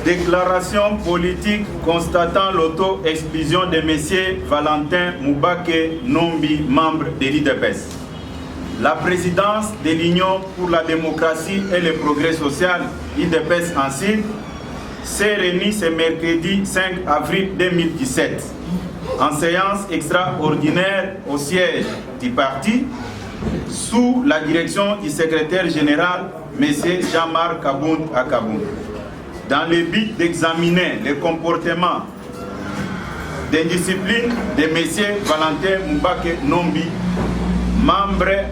Déclaration politique constatant l'auto-exclusion de M. Valentin Moubake Nombi, membre de l'IDPS. La présidence de l'Union pour la démocratie et le progrès social, IDPS en sigle, s'est réunie ce mercredi 5 avril 2017 en séance extraordinaire au siège du parti sous la direction du secrétaire général M. Jean-Marc Kabound Akabound, dans le but d'examiner le comportement d'indiscipline de M. Valentin Moubake Nombi, membre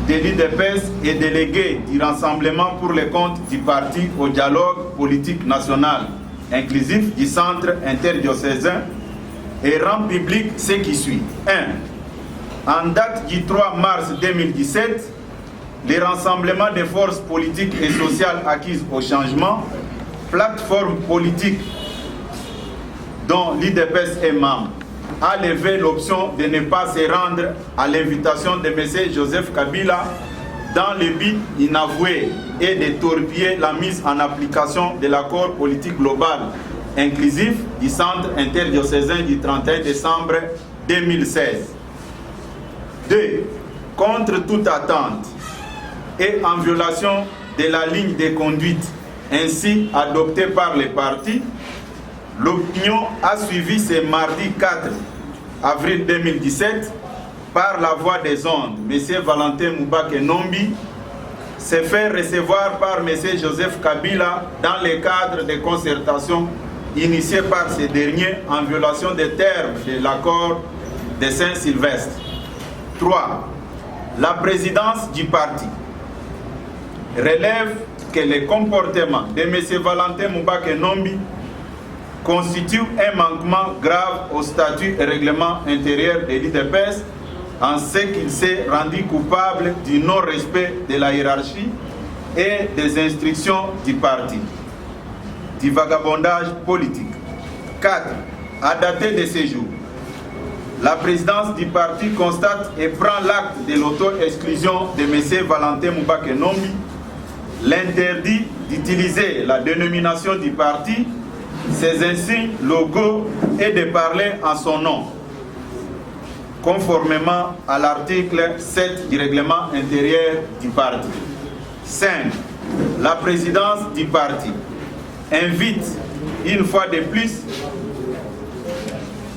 de l'IDPS et délégué du Rassemblement pour le compte du parti au dialogue politique national inclusif du centre interdiocésain, et rend public ce qui suit. 1. En date du 3 mars 2017, le Rassemblement des forces politiques et sociales acquises au changement, plateforme politique dont l'IDPS est membre, a levé l'option de ne pas se rendre à l'invitation de M. Joseph Kabila dans le but inavoué et de torpiller la mise en application de l'accord politique global inclusif du centre interdiocésain du 31 décembre 2016. 2. Contre toute attente et en violation de la ligne de conduite ainsi adoptée par les partis, l'opinion a suivi ce mardi 4 avril 2017 par la voie des ondes. M. Valentin Moubake Nombi s'est fait recevoir par M. Joseph Kabila dans le cadre de concertations initiées par ce dernier en violation des termes de l'accord de Saint-Sylvestre. 3. La présidence du parti relève que le comportement de M. Valentin Moubake Nombi constitue un manquement grave au statut et règlement intérieur de l'IDPS en ce qu'il s'est rendu coupable du non-respect de la hiérarchie et des instructions du parti, du vagabondage politique. 4. À dater de ce jour, la présidence du parti constate et prend l'acte de l'auto-exclusion de M. Valentin Moubake Nombi, l'interdit d'utiliser la dénomination du parti, ses insignes, logos et de parler en son nom, conformément à l'article 7 du règlement intérieur du parti. 5. La présidence du parti invite une fois de plus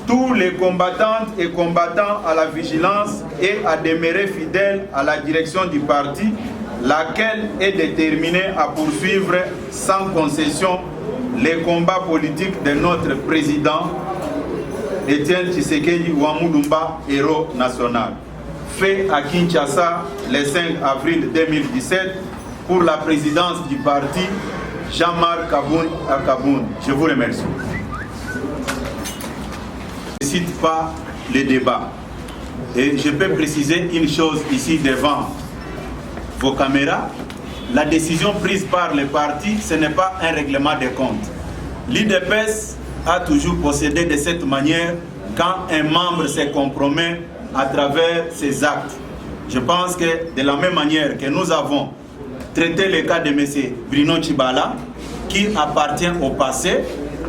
tous les combattantes et combattants à la vigilance et à demeurer fidèles à la direction du parti, laquelle est déterminée à poursuivre sans concession les combats politiques de notre président Etienne Tshisekedi Ouamoulumba, héros national. Fait à Kinshasa le 5 avril 2017 pour la présidence du parti Jean-Marc Kabound Akabound. Je vous remercie. Je ne cite pas le débat. Et je peux préciser une chose ici devant vos caméras. La décision prise par les partis, ce n'est pas un règlement de compte. L'IDPS a toujours procédé de cette manière quand un membre se compromet à travers ses actes. Je pense que de la même manière que nous avons traité le cas de M. Bruno Tshibala, qui appartient au passé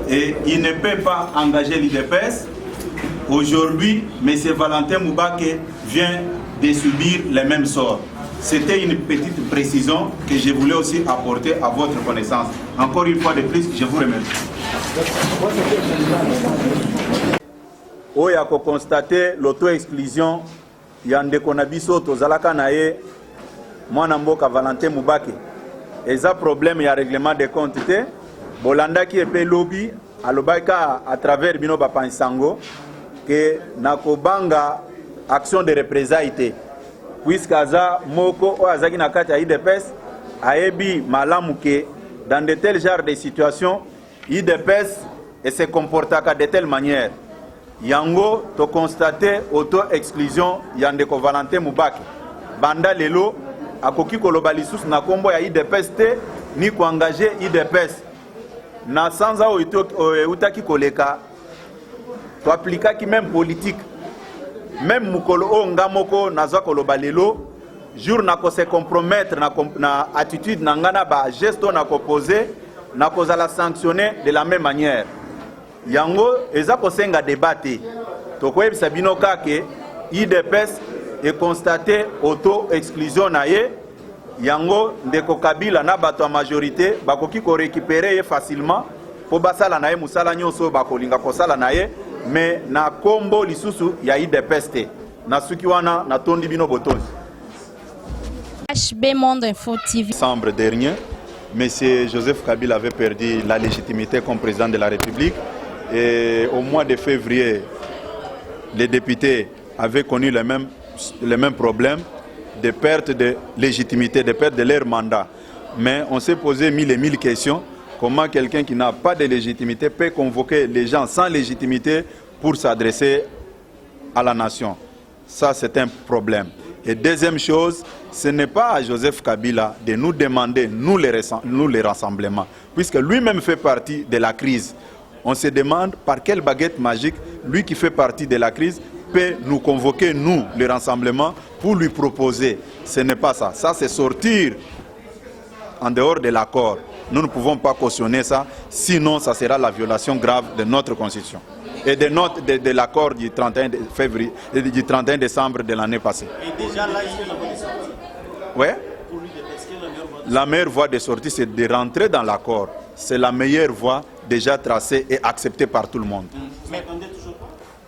et il ne peut pas engager l'IDPS, aujourd'hui, M. Valentin Moubake vient de subir le même sort. C'était une petite précision que je voulais aussi apporter à votre connaissance. Encore une fois de plus, je vous remercie. Oya ko constater l'auto-exclusion yande konabiso tozalaka nae mwana mboka Valentin Moubake. Eza problème ya règlement de compte te bolanda ki epe lobby alobaka à travers bino bapansango que nakobanga action de représailles puisque aza moko o azaki na kati ya IDPS ayebi malamu ke dans de tels genres de situations IDPS et se comportaka de telle manière. Yango to constater auto-exclusion yandeko Valentin Moubake. Banda lelo akoki koloba lisusu na kombo ya IDPS te ni ko engager IDPS. Na sanza o utaki koleka to appliquer ki même politique. Même mukolo o ngamoko nazwa koloba lelo jour na ko se compromettre na attitude na ngana ba gesto na ko poser na kozala sanctionné de la même manière. Yango eza kosenga débatté. Tokoyebisa bino kake IDPS est constaté auto-exclusion na ye. Yango ndeko Kabila na bato a majorité bakoki ko récupérer facilement po basala na ye musala nyonso bakolinga kosala na ye mais na kombo lisusu ya IDPS te. Na suki wana na tondi bino botozi. HB Monde Info TV. Décembre dernier, M. Joseph Kabila avait perdu la légitimité comme président de la République et au mois de février, les députés avaient connu les mêmes problèmes de perte de légitimité, de perte de leur mandat. Mais on s'est posé mille et mille questions. Comment quelqu'un qui n'a pas de légitimité peut convoquer les gens sans légitimité pour s'adresser à la nation? Ça, c'est un problème. Et deuxième chose, ce n'est pas à Joseph Kabila de nous demander, nous les rassemblements, puisque lui-même fait partie de la crise. On se demande par quelle baguette magique, lui qui fait partie de la crise, peut nous convoquer, nous, les rassemblements, pour lui proposer. Ce n'est pas ça. Ça, c'est sortir en dehors de l'accord. Nous ne pouvons pas cautionner ça, sinon ça sera la violation grave de notre Constitution et de l'accord du 31 février, du 31 décembre de l'année passée. Et déjà là, il y a une sortie. Oui. Pour lui, est-ce que la meilleure voie de sortie, c'est de rentrer dans l'accord. C'est la meilleure voie déjà tracée et acceptée par tout le monde. Mais attendez toujours pas.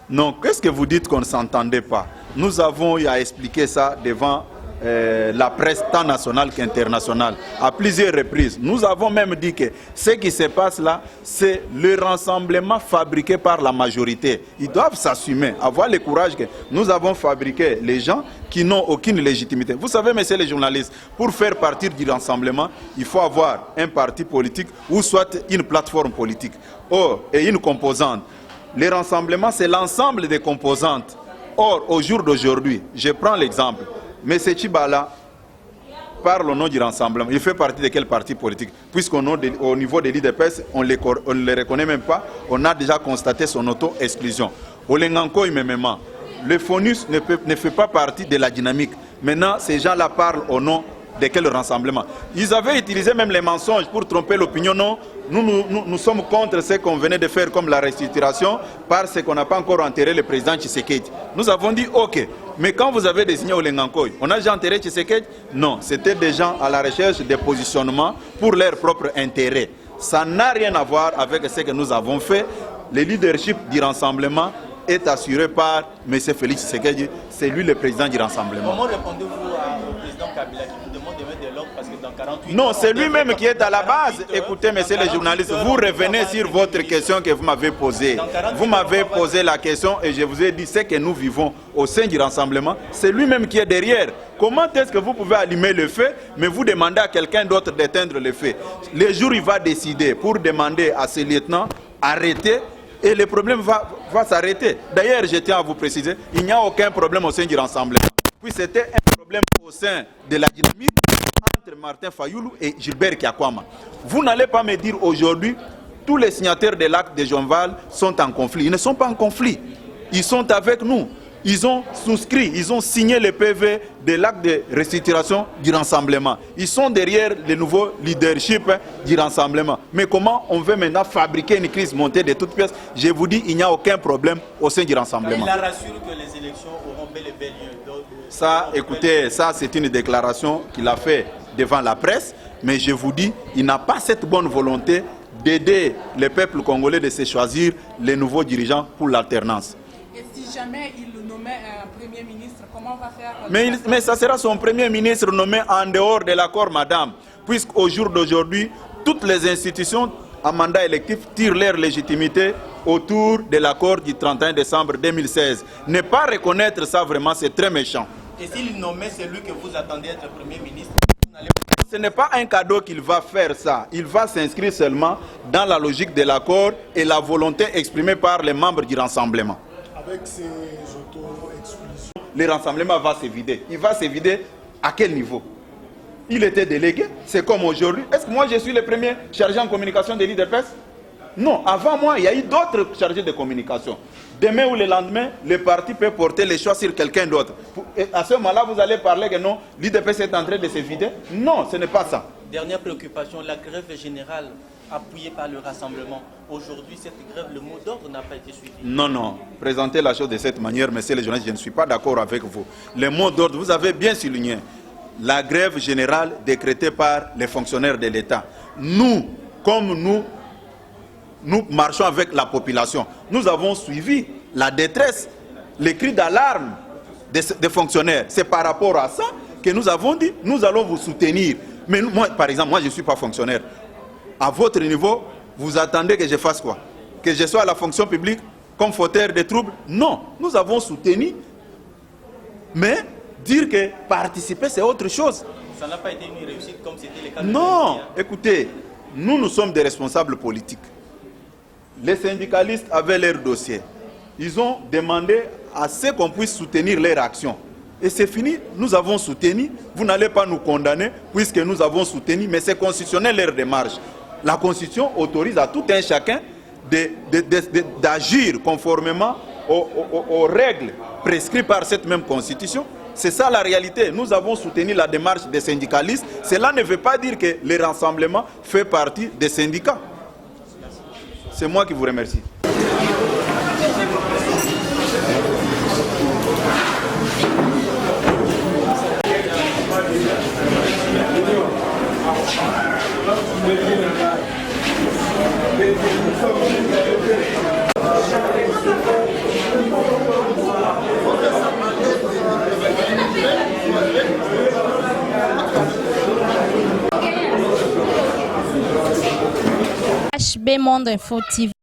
Non, qu'est-ce que vous dites qu'on ne s'entendait pas? Nous avons eu à expliquer ça devant la presse tant nationale qu'internationale à plusieurs reprises. Nous avons même dit que ce qui se passe là, c'est le rassemblement fabriqué par la majorité. Ils doivent s'assumer, avoir le courage que nous avons fabriqué les gens qui n'ont aucune légitimité. Vous savez, messieurs les journalistes, pour faire partie du rassemblement, il faut avoir un parti politique ou soit une plateforme politique. Or, et une composante. Les rassemblements, c'est l'ensemble des composantes. Or, au jour d'aujourd'hui, je prends l'exemple. M. Tchibala parle au nom du rassemblement. Il fait partie de quel parti politique? Puisqu'au niveau de l'IDPS, on ne les reconnaît même pas. On a déjà constaté son auto-exclusion. Olenganko, le FONUS ne fait pas partie de la dynamique. Maintenant, ces gens-là parlent au nom de quel rassemblement? Ils avaient utilisé même les mensonges pour tromper l'opinion. Non, nous sommes contre ce qu'on venait de faire comme la restructuration parce qu'on n'a pas encore enterré le président Tshisekedi. Nous avons dit ok, mais quand vous avez désigné Olengankoy, on a déjà enterré Tshisekedi? Non, c'était des gens à la recherche des positionnements pour leur propre intérêt. Ça n'a rien à voir avec ce que nous avons fait. Le leadership du rassemblement est assuré par M. Félix Tshisekedi, c'est lui le président du rassemblement. Comment répondez-vous au président Kabila qui vous demande de mettre de l'ordre parce que dans 48 Non, c'est lui-même qui est à la base. Écoutez, messieurs les journalistes, vous revenez sur votre question que vous m'avez posée. Vous m'avez posé la question et je vous ai dit ce que nous vivons au sein du rassemblement. C'est lui-même qui est derrière. Comment est-ce que vous pouvez allumer le feu, mais vous demandez à quelqu'un d'autre d'éteindre le feu? Le jour où il va décider pour demander à ses lieutenants d'arrêter, et le problème va s'arrêter. D'ailleurs, je tiens à vous préciser, il n'y a aucun problème au sein du rassemblement. Puis c'était un problème au sein de la dynamique entre Martin Fayoulou et Gilbert Kiakwama. Vous n'allez pas me dire aujourd'hui, tous les signataires de l'acte de Jean-Val sont en conflit. Ils ne sont pas en conflit. Ils sont avec nous. Ils ont souscrit, ils ont signé le PV de l'acte de restructuration du rassemblement. Ils sont derrière le nouveau leadership du rassemblement. Mais comment on veut maintenant fabriquer une crise montée de toutes pièces? Je vous dis, il n'y a aucun problème au sein du rassemblement. Il a rassuré que les élections auront bel et bien lieu. Ça, écoutez, ça c'est une déclaration qu'il a faite devant la presse. Mais je vous dis, il n'a pas cette bonne volonté d'aider le peuple congolais de se choisir les nouveaux dirigeants pour l'alternance. Et si jamais il le nommait un Premier ministre, comment on va faire? Mais ça sera son Premier ministre nommé en dehors de l'accord, madame. Puisqu'au jour d'aujourd'hui, toutes les institutions à mandat électif tirent leur légitimité autour de l'accord du 31 décembre 2016. Ne pas reconnaître ça, vraiment, c'est très méchant. Et s'il nommait celui que vous attendez être Premier ministre, vous n'allez pas... Ce n'est pas un cadeau qu'il va faire ça. Il va s'inscrire seulement dans la logique de l'accord et la volonté exprimée par les membres du rassemblement. Avec ces auto-exclusions, le rassemblement va se vider. Il va se vider à quel niveau? Il était délégué, c'est comme aujourd'hui. Est-ce que moi je suis le premier chargé en communication de l'IDPS? Non, avant moi, il y a eu d'autres chargés de communication. Demain ou le lendemain, le parti peut porter les choix sur quelqu'un d'autre. À ce moment-là, vous allez parler que non, l'IDPS est en train de se vider? Non, ce n'est pas ça. Dernière préoccupation, la grève générale appuyé par le rassemblement. Aujourd'hui, cette grève, le mot d'ordre n'a pas été suivi. Non, non. Présenter la chose de cette manière, monsieur le journaliste, je ne suis pas d'accord avec vous. Le mot d'ordre, vous avez bien souligné. La grève générale décrétée par les fonctionnaires de l'État. Nous, comme nous marchons avec la population, nous avons suivi la détresse, les cris d'alarme des fonctionnaires. C'est par rapport à ça que nous avons dit, nous allons vous soutenir. Mais moi, par exemple, moi je ne suis pas fonctionnaire. À votre niveau, vous attendez que je fasse quoi? Que je sois à la fonction publique comme fauteur de troubles? Non, nous avons soutenu. Mais dire que participer, c'est autre chose. Ça n'a pas été une réussite comme c'était le cas de Non, écoutez, nous sommes des responsables politiques. Les syndicalistes avaient leur dossier. Ils ont demandé à ce qu'on puisse soutenir leur action. Et c'est fini, nous avons soutenu. Vous n'allez pas nous condamner puisque nous avons soutenu, mais c'est constitutionnel leur démarche. La Constitution autorise à tout un chacun d'agir conformément aux règles prescrites par cette même Constitution. C'est ça la réalité. Nous avons soutenu la démarche des syndicalistes. Cela ne veut pas dire que le rassemblement fait partie des syndicats. C'est moi qui vous remercie. HB Monde Info TV.